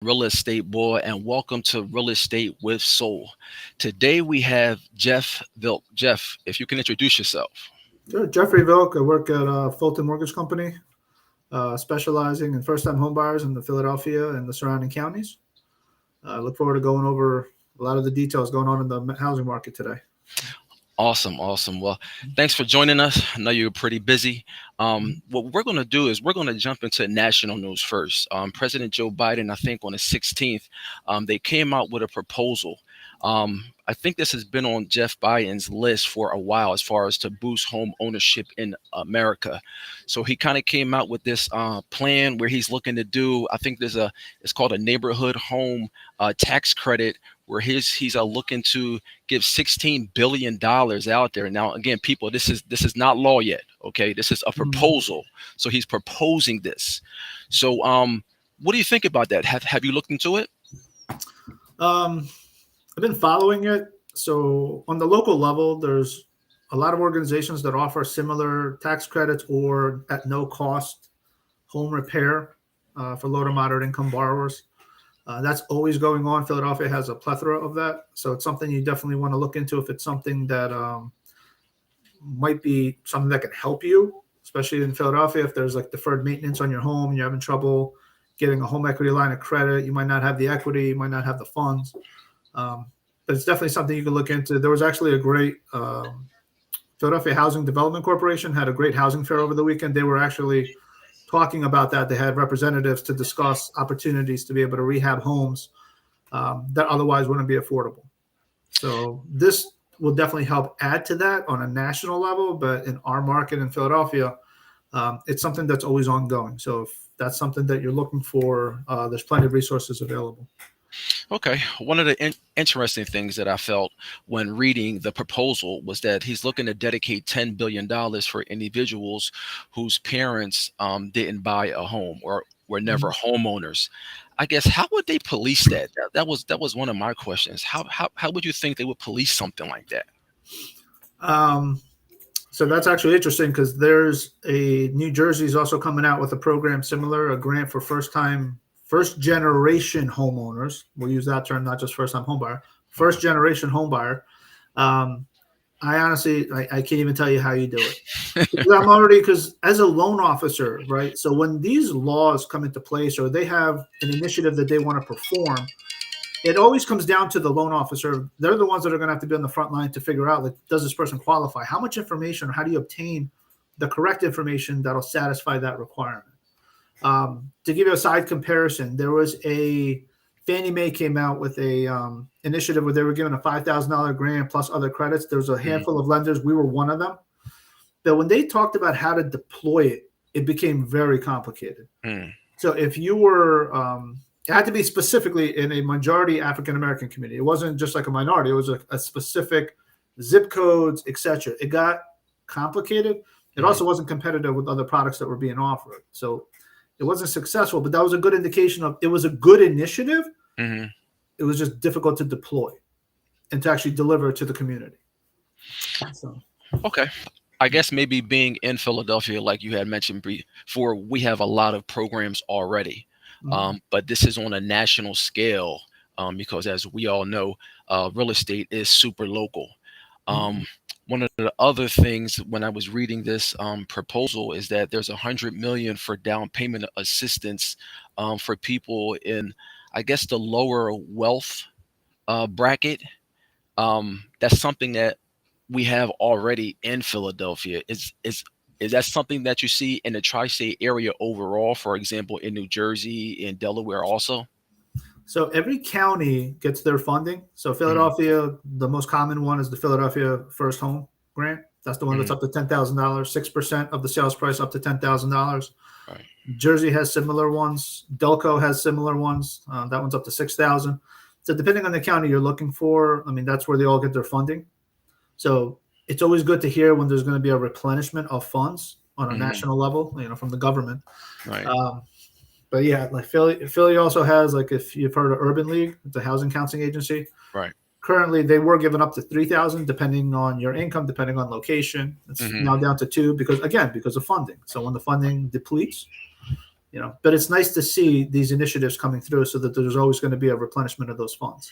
Real Estate Boy, and welcome to Real Estate with Soul. Today we have Jeff Vilk. Jeff, if you can introduce yourself. Sure. Jeffrey Vilk. I work at Fulton Mortgage Company, specializing in first-time homebuyers in the Philadelphia and the surrounding counties. I look forward to going over a lot of the details going on in the housing market today. Awesome, awesome. Well, thanks for joining us. I know you're pretty busy. What we're going to do is we're going to jump into national news first. President Joe Biden, I think on the 16th, they came out with a proposal. I think this has been on Jeff Biden's list for a while as far as to boost home ownership in America. So he kind of came out with this plan where he's looking to do, I think it's called a neighborhood home tax credit where he's looking to give $16 billion out there. Now, again, people, this is not law yet. Okay, this is a proposal. So he's proposing this. So, what do you think about that? Have you looked into it? I've been following it. So on the local level, there's a lot of organizations that offer similar tax credits or at no cost home repair for low to moderate income borrowers. That's always going on. Philadelphia has a plethora of that. So it's something you definitely want to look into if it's something that might be something that can help you, especially in Philadelphia. If there's like deferred maintenance on your home and you're having trouble getting a home equity line of credit, you might not have the equity, you might not have the funds. But it's definitely something you can look into. There was actually a great Philadelphia Housing Development Corporation had a great housing fair over the weekend. They were actually talking about that. They had representatives to discuss opportunities to be able to rehab homes that otherwise wouldn't be affordable. So this will definitely help add to that on a national level. But in our market in Philadelphia, it's something that's always ongoing. So if that's something that you're looking for, there's plenty of resources available. Okay. One of the interesting things that I felt when reading the proposal was that he's looking to dedicate $10 billion for individuals whose parents didn't buy a home or were never homeowners. I guess how would they police that? That was one of my questions. How would you think they would police something like that? Um, so that's actually interesting because there's a New Jersey's also coming out with a program similar, a grant for first generation homeowners. We'll use that term, not just first time homebuyer. First generation homebuyer. I honestly, I can't even tell you how you do it. Because as a loan officer, right? So when these laws come into place or they have an initiative that they want to perform, it always comes down to the loan officer. They're the ones that are going to have to be on the front line to figure out, like, does this person qualify? How much information or how do you obtain the correct information that'll satisfy that requirement? To give you a side comparison, there was a Fannie Mae came out with a initiative where they were given a $5,000 grant plus other credits. There was a handful of lenders. We were one of them. But when they talked about how to deploy it, it became very complicated. So if you were, it had to be specifically in a majority African-American community. It wasn't just like a minority. It was a specific zip codes, etc. It got complicated. It also wasn't competitive with other products that were being offered. So it wasn't successful, but that was a good indication of it was a good initiative. It was just difficult to deploy and to actually deliver to the community. So. Okay. I guess maybe being in Philadelphia, like you had mentioned before, we have a lot of programs already. But this is on a national scale because, as we all know, real estate is super local. One of the other things when I was reading this proposal is that there's $100 million for down payment assistance for people in, I guess, the lower wealth bracket. That's something that we have already in Philadelphia. Is that something that you see in the tri-state area overall? For example, in New Jersey, in Delaware, also. So every county gets their funding. So Philadelphia, the most common one is the Philadelphia First Home Grant. That's the one that's up to $10,000, 6% of the sales price up to $10,000. Right. Jersey has similar ones. Delco has similar ones. That one's up to $6,000. So depending on the county you're looking for, I mean, that's where they all get their funding. So it's always good to hear when there's going to be a replenishment of funds on a national level, from the government. Right. But yeah, like Philly also has, like, if you've heard of Urban League, it's a housing counseling agency. Right. Currently, they were given up to $3,000, depending on your income, depending on location. It's now down to $2,000 because of funding. So when the funding depletes, But it's nice to see these initiatives coming through so that there's always going to be a replenishment of those funds.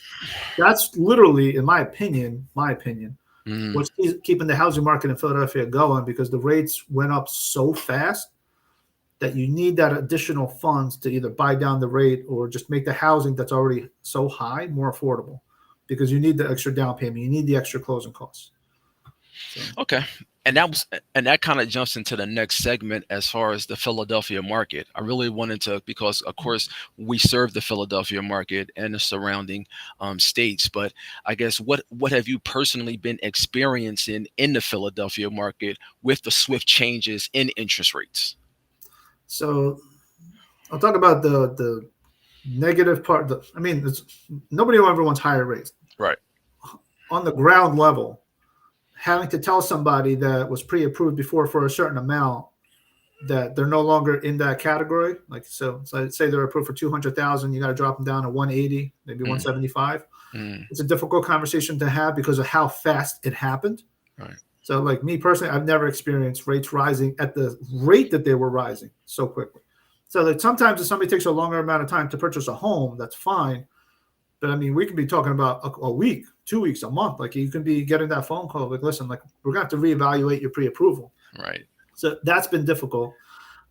That's literally, in my opinion, Mm, what's keeping the housing market in Philadelphia going, because the rates went up so fast that you need that additional funds to either buy down the rate or just make the housing that's already so high more affordable, because you need the extra down payment, you need the extra closing costs. So okay. And that kind of jumps into the next segment as far as the Philadelphia market. I really wanted to, because of course we serve the Philadelphia market and the surrounding states. But I guess what have you personally been experiencing in the Philadelphia market with the swift changes in interest rates? so I'll talk about the negative part. I mean, nobody ever wants higher rates. Right. On the ground level, having to tell somebody that was pre-approved before for a certain amount that they're no longer in that category. Like, so say they're approved for 200,000, you got to drop them down to 180, maybe Mm, 175. mm, It's a difficult conversation to have because of how fast it happened. right. So, like me personally, I've never experienced rates rising at the rate that they were rising so quickly. So, like, sometimes if somebody takes a longer amount of time to purchase a home, that's fine. But I mean, we could be talking about a week, 2 weeks, a month. Like, you can be getting that phone call, like, listen, like, we're going to have to reevaluate your pre-approval. Right. So that's been difficult.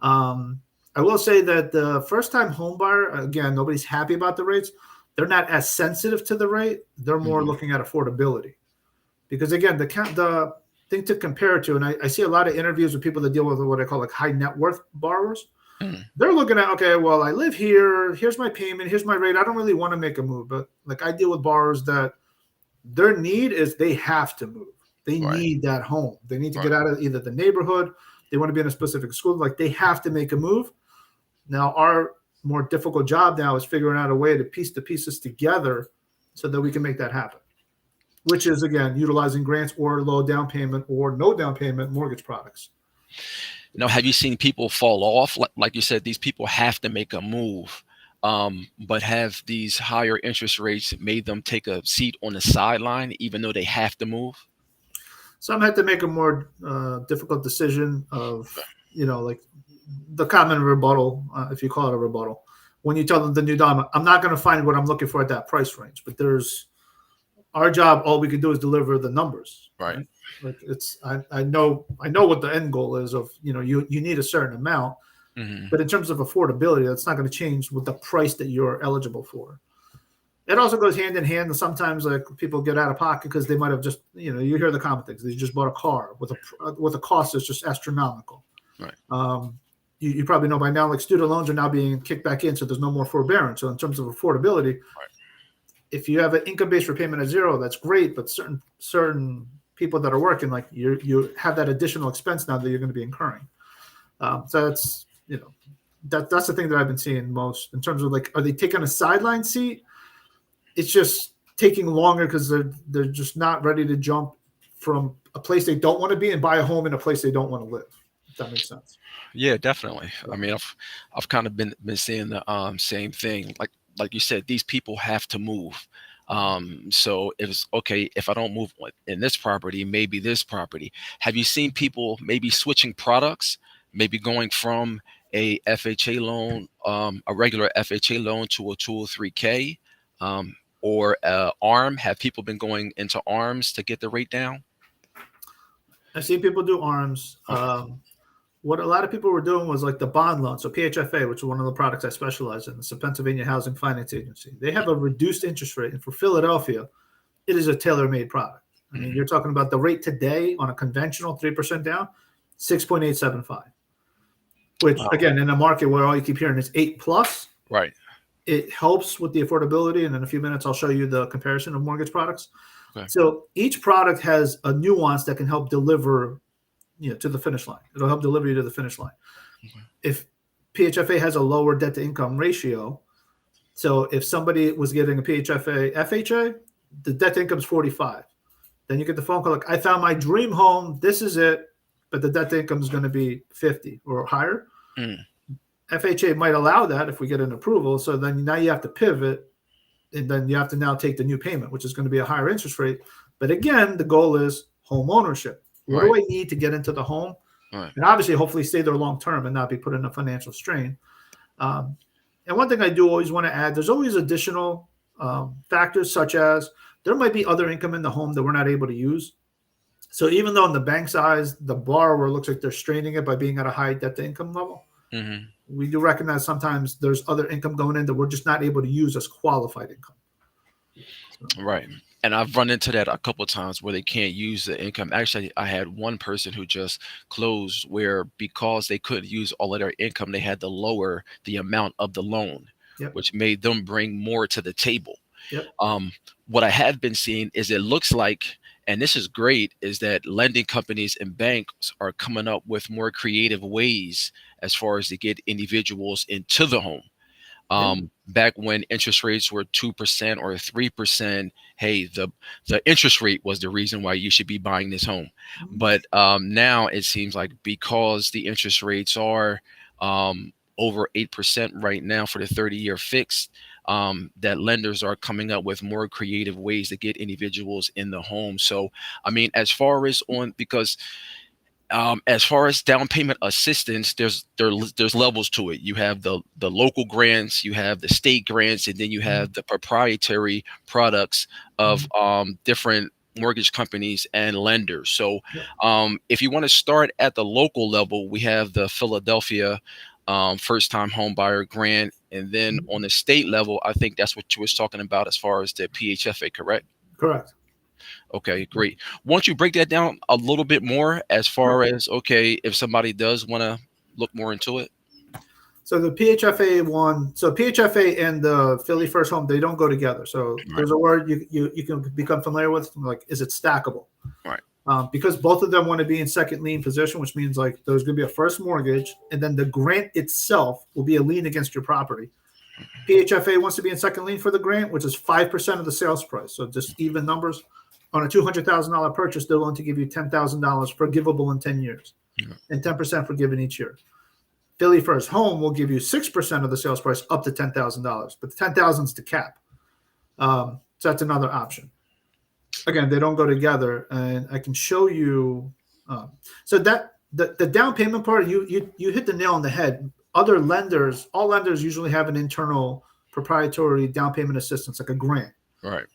I will say that the first-time home buyer, again, nobody's happy about the rates. They're not as sensitive to the rate. They're more Mhm. looking at affordability. Because again, the thing to compare it to, and I see a lot of interviews with people that deal with what I call like high net worth borrowers. Mm, They're looking at, okay, well, I live here. Here's my payment. Here's my rate. I don't really want to make a move. But like, I deal with borrowers that their need is they have to move. They right. need that home. They need to Right. get out of either the neighborhood. They want to be in a specific school. Like, they have to make a move. Now, our more difficult job now is figuring out a way to piece the pieces together so that we can make that happen, which is, again, utilizing grants or low down payment or no down payment mortgage products. Now, have you seen people fall off? Like you said, these people have to make a move. But have these higher interest rates made them take a seat on the sideline, even though they have to move? Some had to make a more difficult decision of, like the common rebuttal, if you call it a rebuttal. When you tell them the new dime, I'm not going to find what I'm looking for at that price range, but there's our job. All we can do is deliver the numbers, Right. right? Like, I know what the end goal is of, you need a certain amount, Hmm. but in terms of affordability, that's not going to change with the price that you're eligible for. It also goes hand in hand. And sometimes, like, people get out of pocket because they might have just, you hear the common things. They just bought a car with a cost that's just astronomical. Right. You probably know by now, like, student loans are now being kicked back in, so there's no more forbearance. So in terms of affordability, Right. if you have an income-based repayment of zero, that's great. But certain people that are working, like, you have that additional expense now that you're going to be incurring. So that's that's the thing that I've been seeing most in terms of, like, are they taking a sideline seat? It's just taking longer because they're just not ready to jump from a place they don't want to be and buy a home in a place they don't want to live. If that makes sense. Yeah, definitely. I So, mean, I've kind of been seeing the same thing. Like you said, these people have to move. So it's okay if I don't move in this property, maybe this property. Have you seen people maybe switching products, maybe going from a FHA loan, a regular FHA loan to a 203K, or ARM? Have people been going into ARMs to get the rate down? I've seen people do arms. Okay. What a lot of people were doing was like the bond loan. So PHFA, which is one of the products I specialize in, it's the Pennsylvania Housing Finance Agency. They have a reduced interest rate. And for Philadelphia, it is a tailor-made product. I mean, Mhm. you're talking about the rate today on a conventional 3% down, 6.875, which, Wow. again, in a market where all you keep hearing is 8 plus, Right. it helps with the affordability. And in a few minutes, I'll show you the comparison of mortgage products. Okay. So each product has a nuance that can help deliver, to the finish line. It'll help deliver you to the finish line. Okay. If PHFA has a lower debt to income ratio, so if somebody was getting a PHFA FHA, the debt to income is 45. Then you get the phone call like, I found my dream home. This is it, but the debt to income is going to be 50 or higher. Mm. FHA might allow that if we get an approval. So then now you have to pivot, and then you have to now take the new payment, which is going to be a higher interest rate. But again, the goal is home ownership. What Right. do I need to get into the home? Right. And obviously, hopefully stay there long term and not be put in a financial strain. Um, and one thing I do always want to add, there's always additional factors, such as there might be other income in the home that we're not able to use. So even though in the bank's eyes, the borrower looks like they're straining it by being at a high debt to income level, Hmm. we do recognize sometimes there's other income going in that we're just not able to use as qualified income. So, Right. And I've run into that a couple of times where they can't use the income. Actually, I had one person who just closed where because they couldn't use all of their income, they had to lower the amount of the loan, yep, which made them bring more to the table. yep, Um, what I have been seeing is it looks like, and this is great, is that lending companies and banks are coming up with more creative ways as far as to get individuals into the home. yep, Back when interest rates were 2% or 3%, hey, the interest rate was the reason why you should be buying this home. But now it seems like because the interest rates are over 8% right now for the 30-year fixed, that lenders are coming up with more creative ways to get individuals in the home. So, I mean, as far as down payment assistance, there's levels to it. You have the local grants, you have the state grants, and then you have the proprietary products of different mortgage companies and lenders. So yep, if you want to start at the local level, we have the Philadelphia first time home buyer grant. And then on the state level, I think that's what you was talking about as far as the PHFA, correct? correct. Okay, great. Won't you break that down a little bit more as far as, okay, if somebody does want to look more into it? So the PHFA one, so PHFA and the Philly First Home, they don't go together. So Right, there's a word you can become familiar with, like, is it stackable? right, Because both of them want to be in second lien position, which means like there's going to be a first mortgage, and then the grant itself will be a lien against your property. PHFA wants to be in second lien for the grant, which is 5% of the sales price. So just even numbers. On a $200,000 purchase, they're willing to give you $10,000 forgivable in 10 years yeah, and 10% forgiven each year. Philly First Home will give you 6% of the sales price up to $10,000, but the 10,000 is the cap. So that's another option. Again, they don't go together, and I can show you. So that the down payment part, you hit the nail on the head. Other lenders, all lenders usually have an internal proprietary down payment assistance, like a grant. right.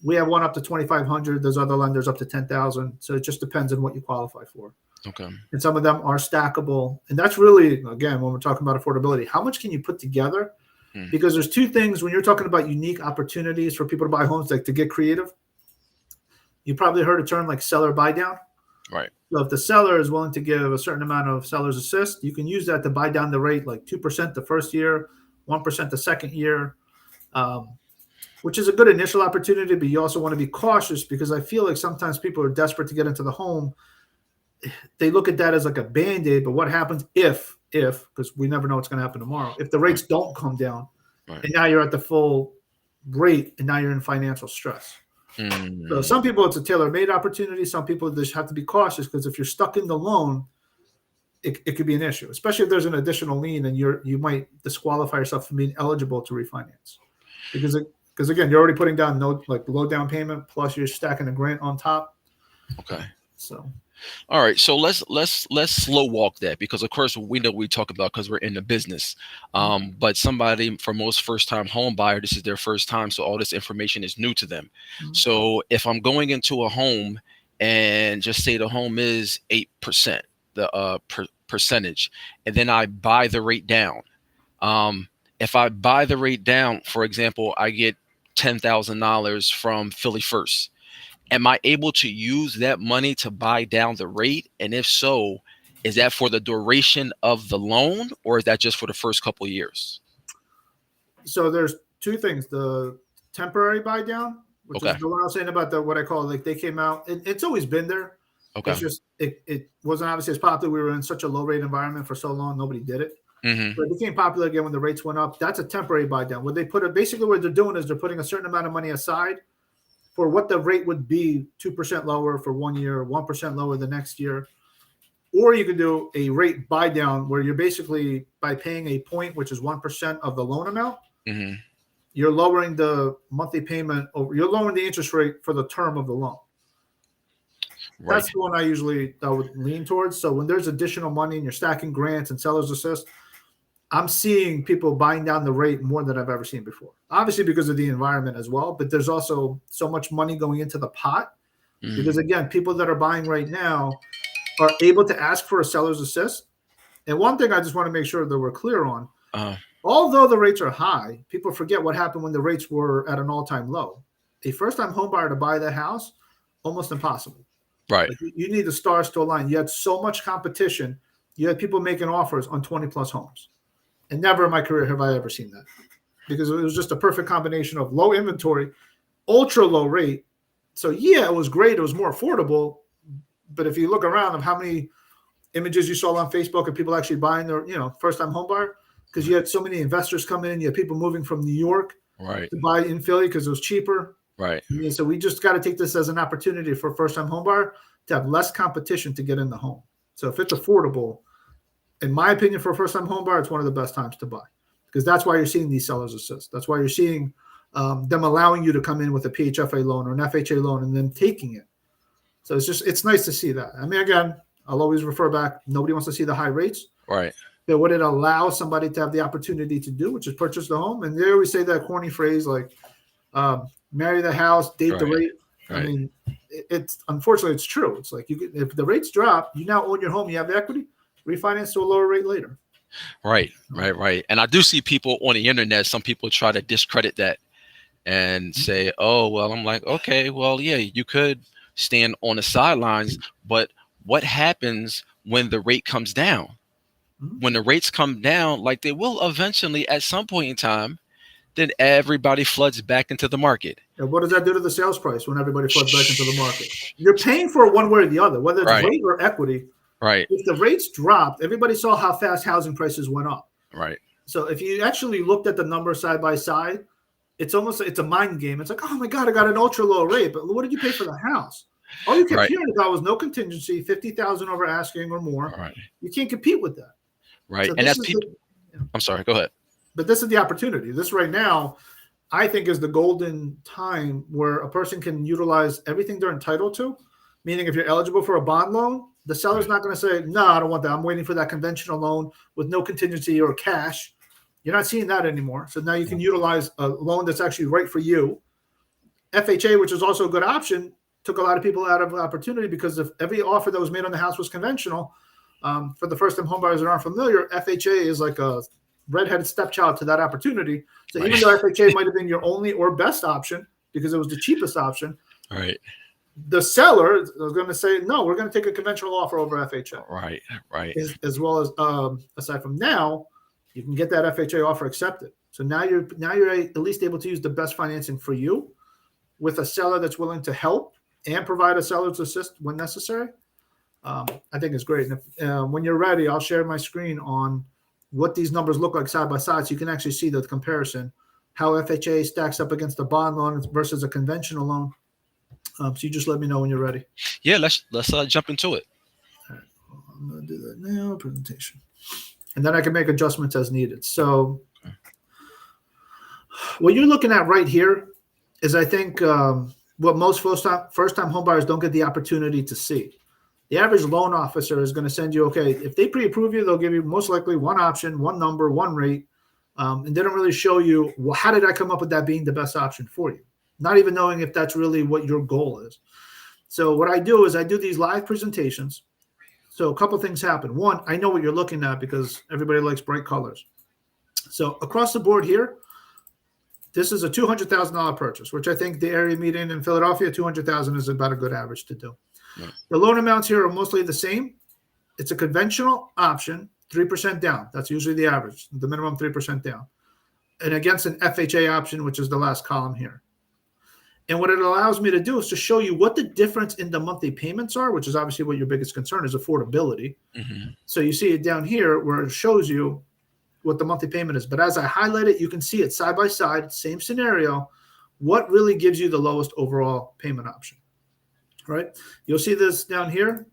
We have one up to 2,500. There's other lenders up to 10,000. So it just depends on what you qualify for. Okay. And some of them are stackable. And that's really, again, when we're talking about affordability, how much can you put together? Hmm. Because there's two things when you're talking about unique opportunities for people to buy homes, like to get creative. You probably heard a term like seller buy down. Right. So if the seller is willing to give a certain amount of seller's assist, you can use that to buy down the rate, like 2% the first year, 1% the second year, which is a good initial opportunity. But you also want to be cautious because I feel like sometimes people are desperate to get into the home. They look at that as like a band-aid, but what happens if, because we never know what's going to happen tomorrow, if the rates Right. don't come down Right. and now you're at the full rate and now you're in financial stress. So Mm, some people it's a tailor-made opportunity. Some people just have to be cautious because if you're stuck in the loan, it could be an issue, especially if there's an additional lien and you might disqualify yourself from being eligible to refinance because again you're already putting down no like low down payment plus you're stacking a grant on top. okay. So All right, so let's slow walk that because of course we know what we talk about because we're in the business. But somebody for most first time home buyer, this is their first time, so all this information is new to them. So if I'm going into a home and just say the home is 8%, the percentage, and then I buy the rate down. If I buy the rate down, for example, I get $10,000 from Philly First. Am I able to use that money to buy down the rate? And if so, is that for the duration of the loan or is that just for the first couple of years? there's two things: the temporary buy down, which Okay. is the one I was saying about the what I call like they came out. It's always been there. Okay. It's just it wasn't obviously as popular. We were in such a low rate environment for so long, nobody did it. Hmm. But it became popular again when the rates went up. That's a temporary buy down. What they put it basically what they're doing is they're putting a certain amount of money aside for what the rate would be 2% lower for 1 year, 1% lower the next year. Or you could do a rate buy down where you're basically by paying a point, which is 1% of the loan amount, Hmm. you're lowering the monthly payment over you're lowering the interest rate for the term of the loan. Right. That's the one I would lean towards. So when there's additional money and you're stacking grants and seller's assist, I'm seeing people buying down the rate more than I've ever seen before. Obviously because of the environment as well, but there's also so much money going into the pot because again, people that are buying right now are able to ask for a seller's assist. And one thing I just want to make sure that we're clear on, Uh, although the rates are high, people forget what happened when the rates were at an all-time low. A first-time home buyer to buy that house, almost impossible. right. Like you need the stars to align. You had so much competition. You had people making offers on 20 plus homes. And never in my career have I ever seen that because it was just a perfect combination of low inventory, ultra low rate. So yeah, it was great. It was more affordable. But if you look around of how many images you saw on Facebook of people actually buying their, first time home buyer, because you had so many investors come in, you had people moving from New York Right. to buy in Philly because it was cheaper. Right. I mean, so we just got to take this as an opportunity for a first time home buyer to have less competition to get in the home. So if it's affordable, in my opinion, for a first time home buyer, it's one of the best times to buy because that's why you're seeing these sellers assist. That's why you're seeing them allowing you to come in with a PHFA loan or an FHA loan and then taking it. So it's nice to see that. I mean, again, I'll always refer back. Nobody wants to see the high rates. Right. But what it allows somebody to have the opportunity to do, which is purchase the home. And they always say that corny phrase like, marry the house, date the rate. Right. I mean, it's unfortunately it's true. It's like if the rates drop, you now own your home, you have the equity, refinance to a lower rate later. Right. And I do see people on the internet. Some people try to discredit that and say, "Oh, well," I'm like, "Okay, well, yeah, you could stand on the sidelines, but what happens when the rate comes down? When the rates come down, like they will eventually at some point in time, then everybody floods back into the market. And what does that do to the sales price when everybody floods back into the market? You're paying for it one way or the other, whether it's rate or equity. Right. If the rates dropped, everybody saw how fast housing prices went up. Right. So if you actually looked at the numbers side by side, it's a mind game. It's like, oh my God, I got an ultra low rate, but what did you pay for the house? All you kept hearing about was no contingency, 50,000 over asking or more. Right. You can't compete with that. Right. So and that's people. I'm sorry. Go ahead. But this is the opportunity. This right now, I think, is the golden time where a person can utilize everything they're entitled to. Meaning, if you're eligible for a bond loan, the seller's not going to say, "No, I don't want that. I'm waiting for that conventional loan with no contingency or cash." You're not seeing that anymore. So now you can utilize a loan that's actually right for you. FHA, which is also a good option, took a lot of people out of opportunity because if every offer that was made on the house was conventional, for the first-time homebuyers that aren't familiar, FHA is like a redheaded stepchild to that opportunity. So even though FHA might have been your only or best option because it was the cheapest option, right, the seller is going to say, "No, we're going to take a conventional offer over FHA." Right. As well as aside from now, you can get that FHA offer accepted. So now you're at least able to use the best financing for you with a seller that's willing to help and provide a seller's assist when necessary. I think it's great. And if, when you're ready, I'll share my screen on what these numbers look like side by side, so you can actually see the comparison, how FHA stacks up against a bond loan versus a conventional loan. So you just let me know when you're ready. Yeah, let's jump into it. All right, I'm going to do that now. Presentation, and then I can make adjustments as needed. So what you're looking at right here is, I think, what most first-time homebuyers don't get the opportunity to see. The average loan officer is going to send you, okay, if they pre-approve you, they'll give you most likely one option, one number, one rate, and they don't really show you, well, how did I come up with that being the best option for you? Not even knowing if that's really what your goal is. So what I do is I do these live presentations. So a couple things happen. One, I know what you're looking at because everybody likes bright colors. So across the board here, this is a $200,000 purchase, which I think the area median in Philadelphia, $200,000 is about a good average to do. Yeah. The loan amounts here are mostly the same. It's a conventional option, 3% down. That's usually the average, the minimum 3% down. And against an FHA option, which is the last column here. And what it allows me to do is to show you what the difference in the monthly payments are, which is obviously what your biggest concern is, affordability. Mm-hmm. So you see it down here where it shows you what the monthly payment is. But as I highlight it, you can see it side by side, same scenario, what really gives you the lowest overall payment option, right? You'll see this down here.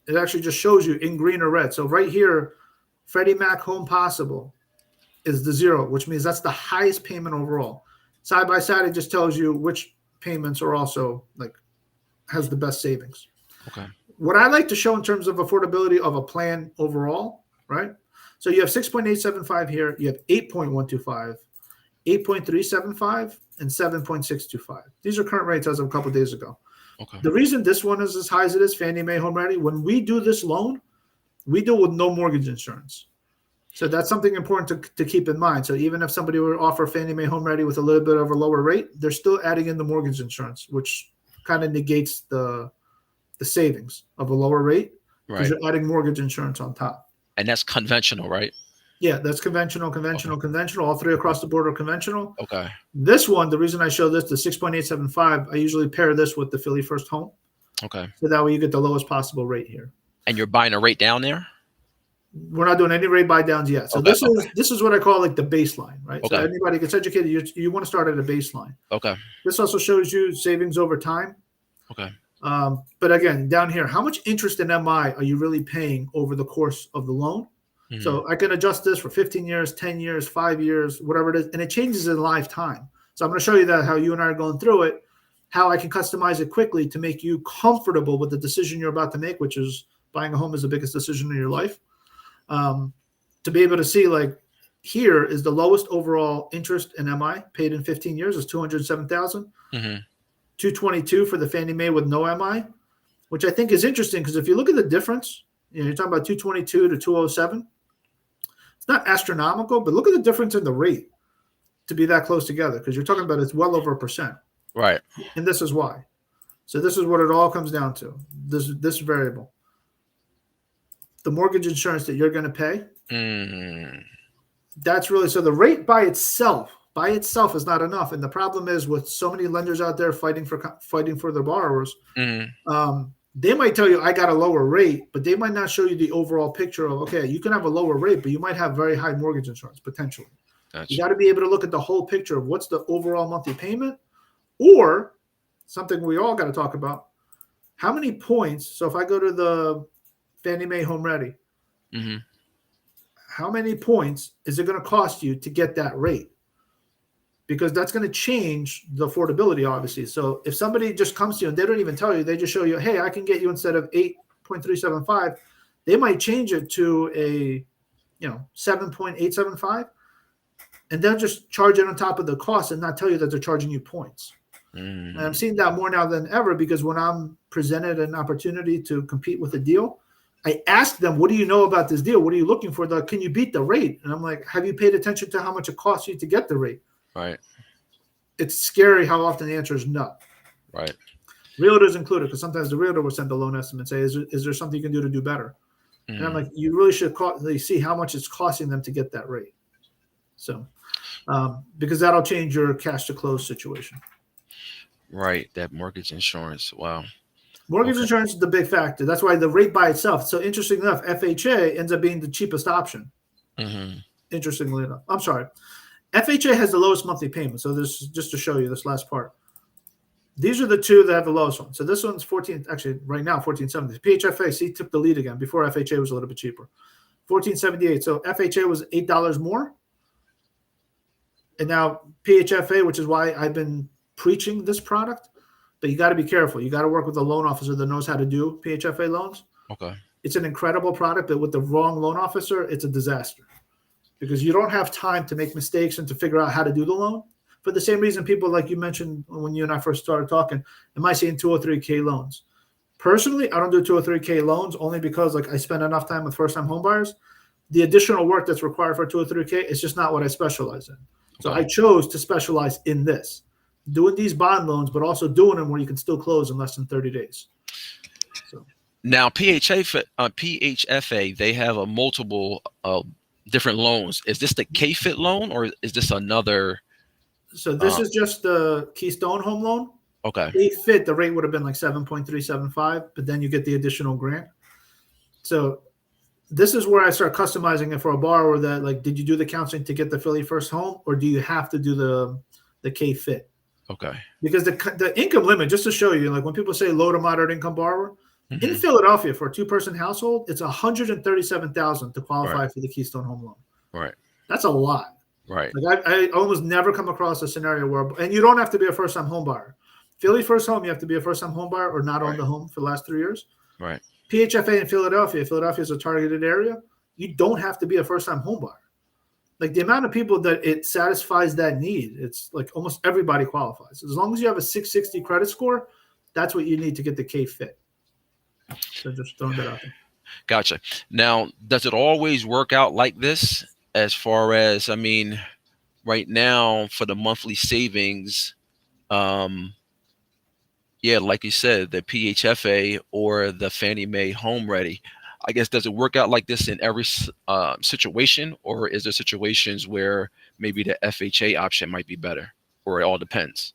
It actually just shows you in green or red. So right here, Freddie Mac Home Possible is the 0, which means that's the highest payment overall. Side by side, it just tells you which payments are also has the best savings. Okay. What I like to show in terms of affordability of a plan overall, right? So you have 6.875 here. You have 8.125, 8.375, and 7.625. These are current rates as of a couple of days ago. Okay. The reason this one is as high as it is, Fannie Mae Home Ready, when we do this loan, we do it with no mortgage insurance. So that's something important to keep in mind. So even if somebody were to offer Fannie Mae Home Ready with a little bit of a lower rate, they're still adding in the mortgage insurance, which kind of negates the savings of a lower rate because Right. you're adding mortgage insurance on top. And that's conventional, right? Yeah, that's conventional. All three across the board are conventional. Okay. This one, the reason I show this, the 6.875, I usually pair this with the Philly First Home. Okay. So that way you get the lowest possible rate here. And you're buying a rate down there? We're not doing any rate buy downs yet. So Okay. this is what I call like the baseline, right? Okay. So anybody gets educated, you want to start at a baseline. Okay. This also shows you savings over time. Okay. But again, down here, how much interest in MI are you really paying over the course of the loan? Mhm. So I can adjust this for 15 years, 10 years, 5 years, whatever it is, and it changes in lifetime. So I'm going to show you that how you and I are going through it, how I can customize it quickly to make you comfortable with the decision you're about to make, which is buying a home is the biggest decision in your life. To be able to see, like, here is the lowest overall interest in MI paid in 15 years is $207,000. Mm-hmm. $222 for the Fannie Mae with no MI, which I think is interesting because if you look at the difference, you're talking about 222 to 207. It's not astronomical, but look at the difference in the rate to be that close together because you're talking about it's well over 1%. Right. And this is why. So this is what it all comes down to. This variable. The mortgage insurance that you're going to pay. That's really, so the rate by itself is not enough. And the problem is with so many lenders out there fighting for their borrowers, they might tell you I got a lower rate, but they might not show you the overall picture of, okay, you can have a lower rate, but you might have very high mortgage insurance potentially. Gotcha. You got to be able to look at the whole picture of what's the overall monthly payment, or something we all got to talk about, how many points. So if I go to the Fannie Mae Home Ready, how many points is it going to cost you to get that rate? Because that's going to change the affordability, obviously. So if somebody just comes to you and they don't even tell you, they just show you, hey, I can get you instead of 8.375, they might change it to a 7.875, and they'll just charge it on top of the cost and not tell you that they're charging you points. And I'm seeing that more now than ever because when I'm presented an opportunity to compete with a deal, I ask them, what do you know about this deal? What are you looking for? Can you beat the rate? And I'm like, have you paid attention to how much it costs you to get the rate? Right. It's scary how often the answer is no. Right. Realtors included, because sometimes the realtor will send a loan estimate and say, is there something you can do to do better? And I'm like, you really should see how much it's costing them to get that rate. So, because that'll change your cash to close situation. Right. That mortgage insurance. Wow. Mortgage insurance is the big factor. That's why the rate by itself. So interesting enough, FHA ends up being the cheapest option. Interestingly enough. I'm sorry. FHA has the lowest monthly payment. So this is just to show you this last part. These are the two that have the lowest one. So this one's 14, actually right now, 1470. PHFA, took the lead again. Before FHA was a little bit cheaper. 1478. So FHA was $8 more. And now PHFA, which is why I've been preaching this product, but you got to be careful. You got to work with a loan officer that knows how to do PHFA loans. Okay. It's an incredible product, but with the wrong loan officer, it's a disaster because you don't have time to make mistakes and to figure out how to do the loan. For the same reason, people like you mentioned when you and I first started talking, am I seeing 203K loans? Personally, I don't do 203K loans only because I spend enough time with first-time homebuyers. The additional work that's required for 203K is just not what I specialize in. So I chose to specialize in this. Doing these bond loans, but also doing them where you can still close in less than 30 days. So now PHFA, they have a multiple different loans. Is this the K-Fit loan or is this another? So this is just the Keystone home loan. Okay. K-Fit, the rate would have been like 7.375, but then you get the additional grant. So this is where I start customizing it for a borrower that did you do the counseling to get the Philly First Home or do you have to do the K-Fit? Okay. Because the income limit, just to show you, when people say low to moderate income borrower, in Philadelphia for a 2-person household, it's $137,000 to qualify for the Keystone home loan. Right. That's a lot. Right. I almost never come across a scenario where, and you don't have to be a first-time home buyer. Philly First Home, you have to be a first-time home buyer or not own the home for the last 3 years. Right. PHFA in Philadelphia is a targeted area. you don't have to be a first-time home buyer. Like the amount of people that it satisfies that need, it's like almost everybody qualifies. As long as you have a 660 credit score, that's what you need to get the K fit. So just throwing that out there. Gotcha. Now, does it always work out like this? As far as, I mean, right now for the monthly savings, um, yeah, like you said, the PHFA or the Fannie Mae Home Ready. I guess, does it work out like this in every situation, or is there situations where maybe the FHA option might be better, or it all depends?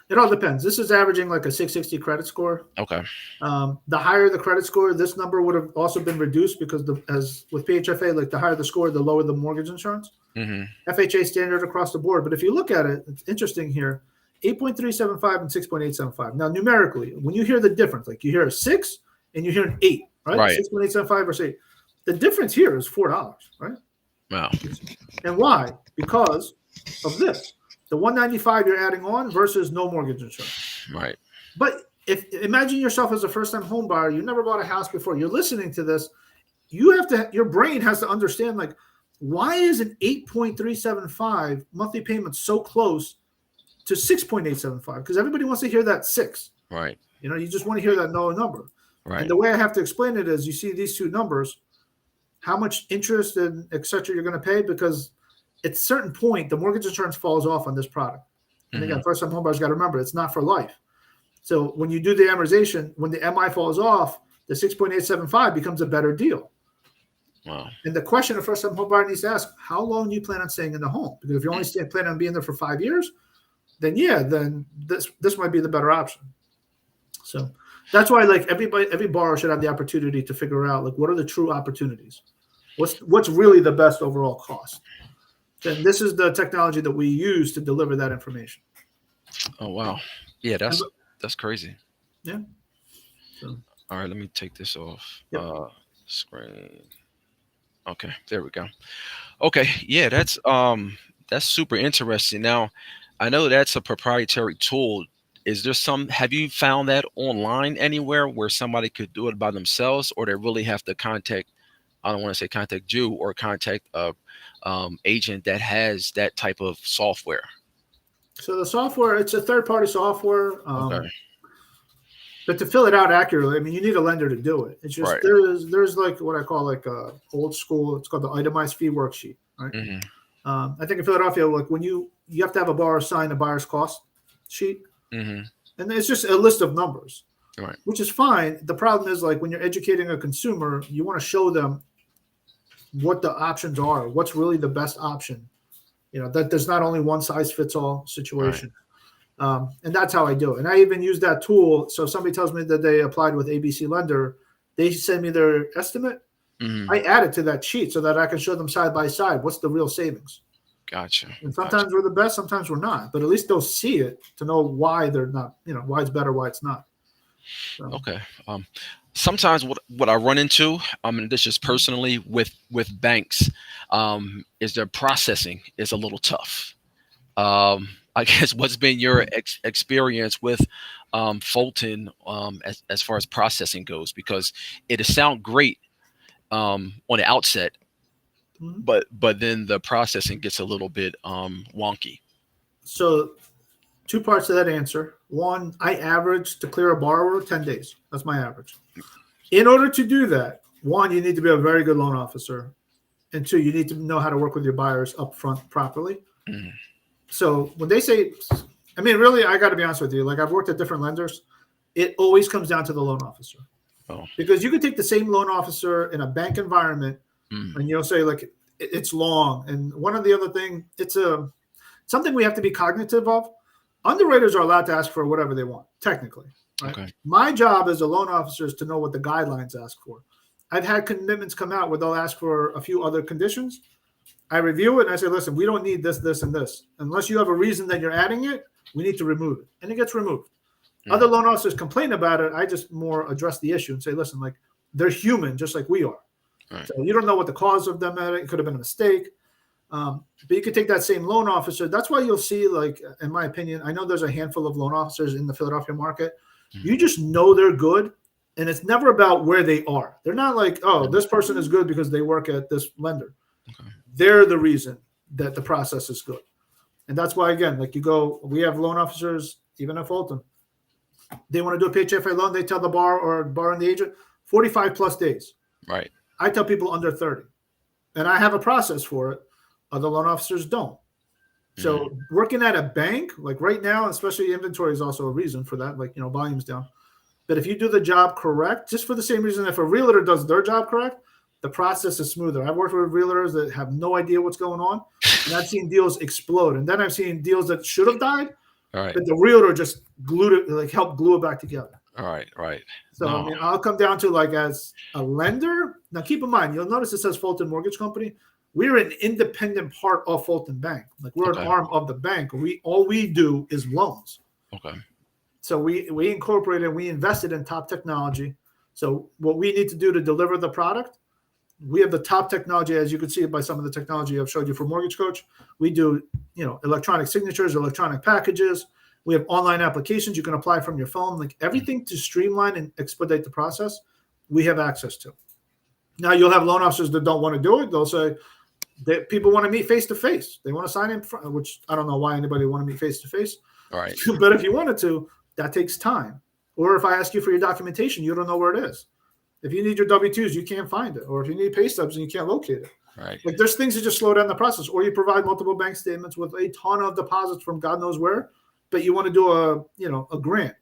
It all depends. This is averaging like a 660 credit score. Okay. The higher the credit score, this number would have also been reduced because as with PHFA, like the higher the score, the lower the mortgage insurance. FHA standard across the board. But if you look at it, it's interesting here, 8.375 and 6.875. Now, numerically, when you hear the difference, like you hear a 6 and you hear an 8, right? Right. 6.875 versus 8. The difference here is $4, right? Wow. And why? Because of this. The 195 you're adding on versus no mortgage insurance. Right. But imagine yourself as a first-time home buyer. You never bought a house before. You're listening to this. Your brain has to understand, like, why is an 8.375 monthly payment so close to 6.875? Because everybody wants to hear that 6. Right. You just want to hear that lower number. Right. And the way I have to explain it is you see these two numbers, how much interest and et cetera you're going to pay, because at a certain point, the mortgage insurance falls off on this product. And again, first-time home buyers got to remember, it's not for life. So when you do the amortization, when the MI falls off, the 6.875 becomes a better deal. Wow. And the question a first-time home buyer needs to ask, how long do you plan on staying in the home? Because if you only plan on being there for 5 years, then this might be the better option. So that's why, like, every borrower should have the opportunity to figure out, like, what are the true opportunities? What's really the best overall cost? And this is the technology that we use to deliver that information. Oh, wow. Yeah, that's crazy. Yeah. So. All right, let me take this off. Yep. Screen. Okay, there we go. Okay, yeah, that's super interesting. Now, I know that's a proprietary tool. Is there have you found that online anywhere where somebody could do it by themselves, or they really have to contact, I don't want to say contact you, or contact a agent that has that type of software? So the software, it's a third-party software. Okay. But to fill it out accurately, I mean, you need a lender to do it. It's just Right. there's like what I call like a old school. It's called the itemized fee worksheet. Right. I think in Philadelphia, like when you have to have a borrower sign a buyer's cost sheet, and it's just a list of numbers, right, which is fine. The problem is, like, when you're educating a consumer, you want to show them what the options are, what's really the best option. That there's not only one size fits all situation. Right. And that's how I do it. And I even use that tool. So if somebody tells me that they applied with ABC Lender, they send me their estimate. I add it to that sheet so that I can show them side by side what's the real savings. Gotcha. And sometimes we're the best, sometimes we're not. But at least they'll see it to know why they're not, why it's better, why it's not. So. Okay. Sometimes what I run into, and this just personally with banks, is their processing is a little tough. I guess what's been your experience with Fulton as far as processing goes? Because it sounds great on the outset, but then the processing gets a little bit wonky. So 2 parts to that answer. One, I average to clear a borrower 10 days. That's my average. In order to do that, 1, you need to be a very good loan officer. And 2, you need to know how to work with your buyers up front properly. So when they say, I mean, really, I got to be honest with you. Like, I've worked at different lenders. It always comes down to the loan officer. Oh. Because you could take the same loan officer in a bank environment and you'll say, like, it's long. And one of the other thing, it's something we have to be cognitive of. Underwriters are allowed to ask for whatever they want, technically. Right? Okay. My job as a loan officer is to know what the guidelines ask for. I've had commitments come out where they'll ask for a few other conditions. I review it and I say, listen, we don't need this, this, and this. Unless you have a reason that you're adding it, we need to remove it. And it gets removed. Other loan officers complain about it. I just more address the issue and say, listen, like, they're human just like we are. Right. So you don't know what the cause of them is. It could have been a mistake. But you could take that same loan officer. That's why you'll see, like, in my opinion, I know there's a handful of loan officers in the Philadelphia market. You just know they're good And it's never about where they are. They're not like, oh, this person is good because they work at this lender. Okay. They're the reason that the process is good. And that's why, again, like we have loan officers, even at Fulton, they want to do a PHFA loan. They tell the bar and the agent 45 plus days. Right. I tell people under 30. And I have a process for it. Other loan officers don't. So working at a bank, like right now, especially inventory is also a reason for that, like, volume's down. But if you do the job correct, just for the same reason, if a realtor does their job correct, the process is smoother. I've worked with realtors that have no idea what's going on, and I've seen deals explode. And then I've seen deals that should have died, All right. but the realtor just glued it, like helped glue it back together. All right. Right. So, I mean, I'll come down to like as a lender. Now, keep in mind, you'll notice it says Fulton Mortgage Company. We're an independent part of Fulton Bank. Like we're an arm of the bank. All we do is loans. Okay. So we incorporated, we invested in top technology. So what we need to do to deliver the product, we have the top technology, as you can see by some of the technology I've showed you for Mortgage Coach. We do, electronic signatures, electronic packages. We have online applications you can apply from your phone, like everything to streamline and expedite the process. We have access to. Now you'll have loan officers that don't want to do it. They'll say that people want to meet face to face. They want to sign in, which I don't know why anybody would want to meet face to face. All right. But if you wanted to, that takes time. Or if I ask you for your documentation, you don't know where it is. If you need your W-2s, you can't find it. Or if you need pay stubs and you can't locate it. Right. Like there's things that just slow down the process. Or you provide multiple bank statements with a ton of deposits from God knows where, but you want to do a grant.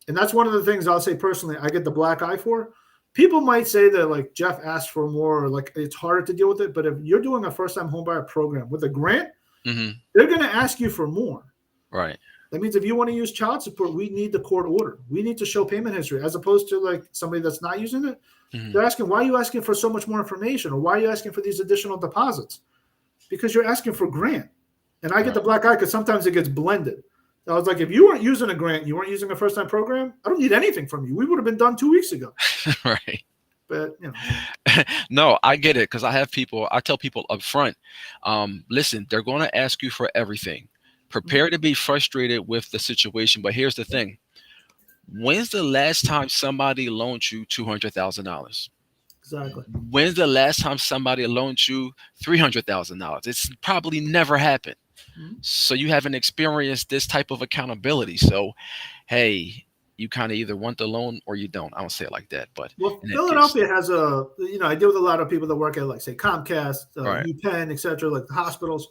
And that's one of the things I'll say personally, I get the black eye for. People might say that like Jeff asked for more, or like it's harder to deal with it. But if you're doing a first-time homebuyer program with a grant, they're going to ask you for more. Right. That means if you want to use child support, we need the court order. We need to show payment history, as opposed to like somebody that's not using it. They're asking, why are you asking for so much more information? Or why are you asking for these additional deposits? Because you're asking for grant. And I get the black eye because sometimes it gets blended. I was like, if you weren't using a grant, you weren't using a first-time program, I don't need anything from you. We would have been done 2 weeks ago. Right. But, No, I get it, because I tell people up front, listen, they're going to ask you for everything. Prepare to be frustrated with the situation. But here's the thing. When's the last time somebody loaned you $200,000? Exactly. When's the last time somebody loaned you $300,000? It's probably never happened. So you haven't experienced this type of accountability. So, hey, you kind of either want the loan or you don't. I don't say it like that, but Philadelphia has I deal with a lot of people that work at like say Comcast, right. UPenn, et cetera, like the hospitals.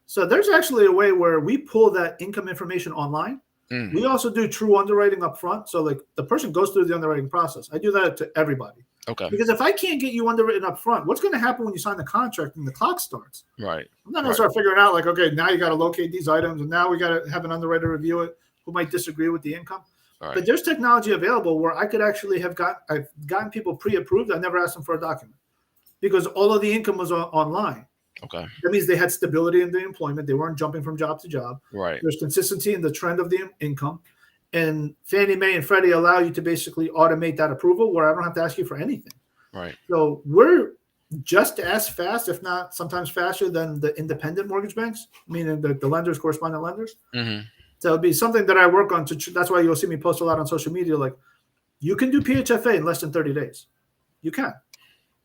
So there's actually a way where we pull that income information online. We also do true underwriting up front. So like the person goes through the underwriting process. I do that to everybody. Okay. Because if I can't get you underwritten up front, what's going to happen when you sign the contract and the clock starts? Right. I'm not going to start figuring out like, okay, now you got to locate these items and now we got to have an underwriter review it who might disagree with the income. Right. But there's technology available where I could actually I've gotten people pre-approved. I never asked them for a document because all of the income was online. Okay. That means they had stability in the employment. They weren't jumping from job to job. Right. There's consistency in the trend of the income. And Fannie Mae and Freddie allow you to basically automate that approval where I don't have to ask you for anything. Right. So we're just as fast, if not sometimes faster than the independent mortgage banks, meaning the lenders, correspondent lenders. So it'd be something that I work on. That's why you'll see me post a lot on social media. Like you can do PHFA in less than 30 days. You can.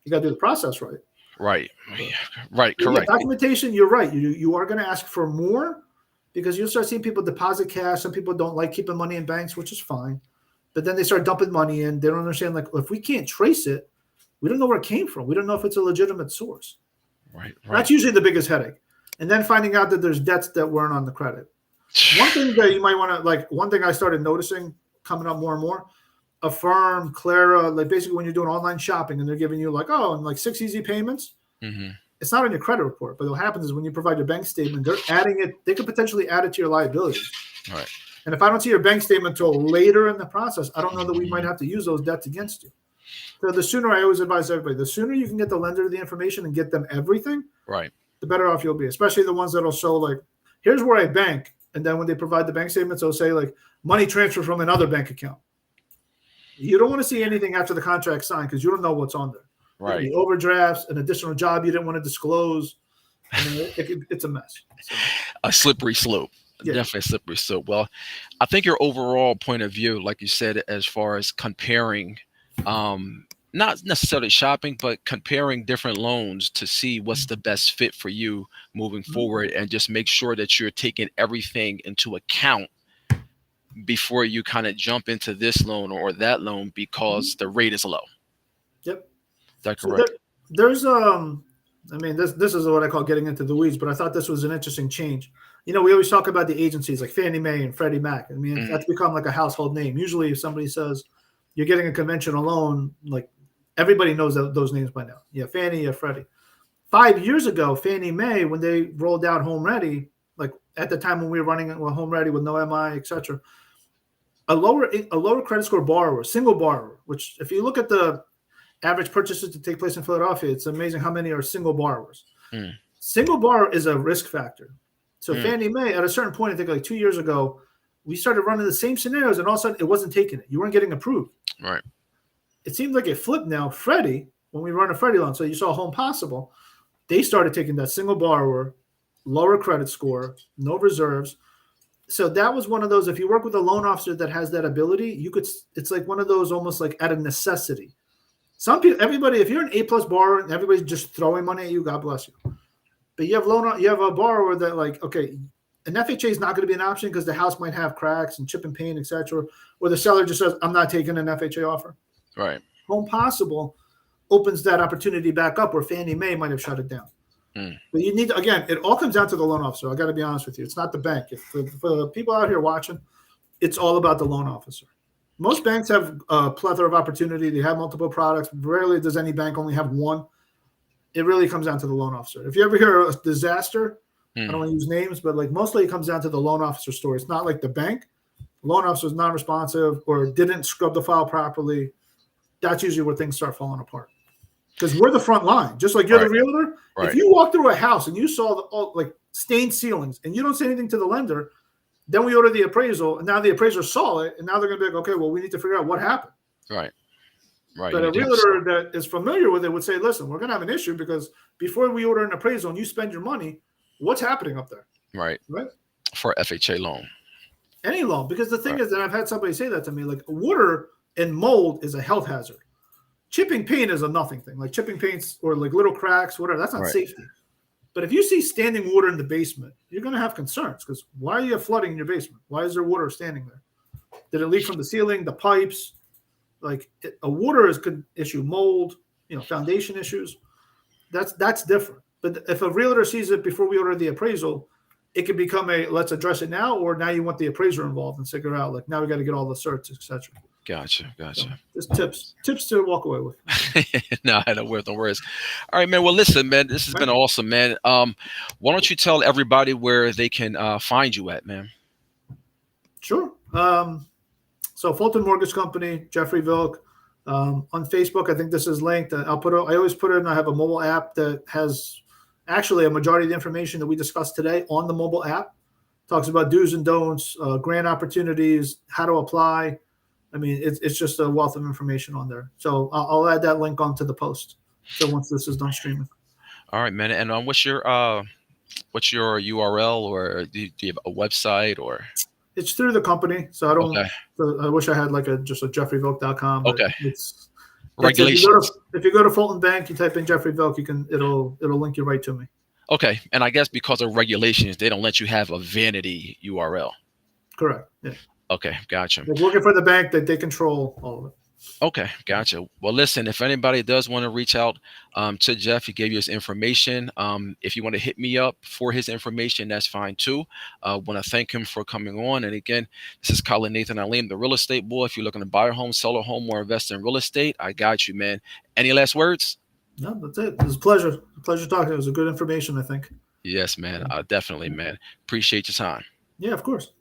You got to do the process right. Right. Right. Correct. Documentation, you're right. You are going to ask for more because you'll start seeing people deposit cash. Some people don't like keeping money in banks, which is fine. But then they start dumping money in. They don't understand, like, if we can't trace it, we don't know where it came from. We don't know if it's a legitimate source. Right. That's usually the biggest headache. And then finding out that there's debts that weren't on the credit. One thing that you might want to, one thing I started noticing coming up more and more, Affirm, Clara, like basically when you're doing online shopping and they're giving you like 6 easy payments, it's not on your credit report. But what happens is when you provide your bank statement, they're adding it. They could potentially add it to your liabilities. Right. And if I don't see your bank statement until later in the process, I don't know that we might have to use those debts against you. So the sooner, I always advise everybody, the sooner you can get the lender the information and get them everything, right, the better off you'll be, especially the ones that'll show like, here's where I bank. And then when they provide the bank statements, they'll say like money transfer from another bank account. You don't want to see anything after the contract signed because you don't know what's on there. Right. The overdrafts, an additional job you didn't want to disclose. I mean, it's a mess. So. A slippery slope. Yeah. Definitely slippery slope. Well, I think your overall point of view, like you said, as far as comparing, not necessarily shopping, but comparing different loans to see what's the best fit for you moving Mhm. forward, and just make sure that you're taking everything into account before you kind of jump into this loan or that loan because Mhm. the rate is low. Yep. Is that So there, correct? there's I mean this is what I call getting into the weeds, but I thought this was an interesting change. We always talk about the agencies like Fannie Mae and Freddie Mac. I mean, Mhm. that's become like a household name. Usually, if somebody says you're getting a conventional loan, like everybody knows those names by now. Yeah, Fannie, yeah, Freddie. 5 years ago, Fannie Mae, when they rolled out Home Ready, like at the time when we were running it with Home Ready with no MI, etc., a lower credit score borrower, single borrower, which if you look at the average purchases to take place in Philadelphia, it's amazing how many are single borrowers. Mm, Single borrower is a risk factor. So mm, Fannie Mae, at a certain point, I think like 2 years ago, we started running the same scenarios, and all of a sudden, it wasn't taking it. You weren't getting approved. right. It seems like it flipped now. Freddie, when we run a Freddie loan, so you saw Home Possible, they started taking that single borrower, lower credit score, no reserves. So that was one of those. If you work with a loan officer that has that ability, you could. It's like one of those almost like out of necessity. Some people, everybody, if you're an A plus borrower and everybody's just throwing money at you, God bless you. But you have a borrower that like, okay, an FHA is not going to be an option because the house might have cracks and chip and paint, etc. Or the seller just says, I'm not taking an FHA offer. Right. Home Possible opens that opportunity back up where Fannie Mae might have shut it down. Mm, But you need to, again, it all comes down to the loan officer. I got to be honest with you. It's not the bank. For the people out here watching, it's all about the loan officer. Most banks have a plethora of opportunity. They have multiple products. Rarely does any bank only have one. It really comes down to the loan officer. If you ever hear a disaster, I don't mm, want to use names, but like mostly it comes down to the loan officer story. It's not like the bank. The loan officer is non-responsive or didn't scrub the file properly. That's usually where things start falling apart. Because we're the front line, just like you're the right. realtor. If Right. you walk through a house and you saw like stained ceilings and you don't say anything to the lender, then we order the appraisal, and now the appraiser saw it, and now they're going to be like, okay, well, we need to figure out what happened. Right. Right. But You a need to have s- realtor that is familiar with it would say, listen, we're going to have an issue because before we order an appraisal and you spend your money, what's happening up there? right Right? for FHA loan. Any loan. Because the thing Right. is that I've had somebody say that to me, like water and mold is a health hazard. Chipping paint is a nothing thing. Like chipping paints or like little cracks, whatever, that's not Right. safety. But if you see standing water in the basement, you're going to have concerns because why are you have flooding in your basement? Why is there water standing there? Did it leak from the ceiling, the pipes? Like a water is could issue mold, foundation issues. That's different. But if a realtor sees it before we order the appraisal, it could become a let's address it now, or now you want the appraiser involved and figure out like now we got to get all the certs, etc. Gotcha. So Gotcha. just tips to walk away with. No, I don't worry. No worries. All right, man. Well, listen, man. This has been Right. awesome, man. Why don't you tell everybody where they can find you at, man? Sure. So Fulton Mortgage Company, Jeffrey Vilk. On Facebook, I think this is linked. I'll put. I always put it in. I have a mobile app that has actually a majority of the information that we discussed today on the mobile app. Talks about do's and don'ts, grant opportunities, how to apply. I mean, it's just a wealth of information on there. So I'll add that link onto the post. So once this is done streaming, All right, man. And what's your URL, or do you have a website or? it's through the company. So I don't. Okay. So I wish I had like just a jeffreyvilk.com, but Okay. that's it. Regulations. If you go to Fulton Bank, you type in Jeffrey Vilk, it'll link you right to me. Okay. And I guess because of regulations, they don't let you have a vanity URL. Correct. Yeah. Okay. Gotcha. Like working for the bank that they control all of it. Okay, gotcha. Well, listen, if anybody does want to reach out to Jeff, he gave you his information. If you want to hit me up for his information, that's fine too. Want to thank him for coming on. And again, this is Khalid Nathan Aleem, the real estate boy. If you're looking to buy a home, sell a home, or invest in real estate, I got you, man. Any last words? No, that's it. It was a pleasure. A pleasure talking. It was a good information, I think. Yes, man. Definitely, man. Appreciate your time. Yeah, of course.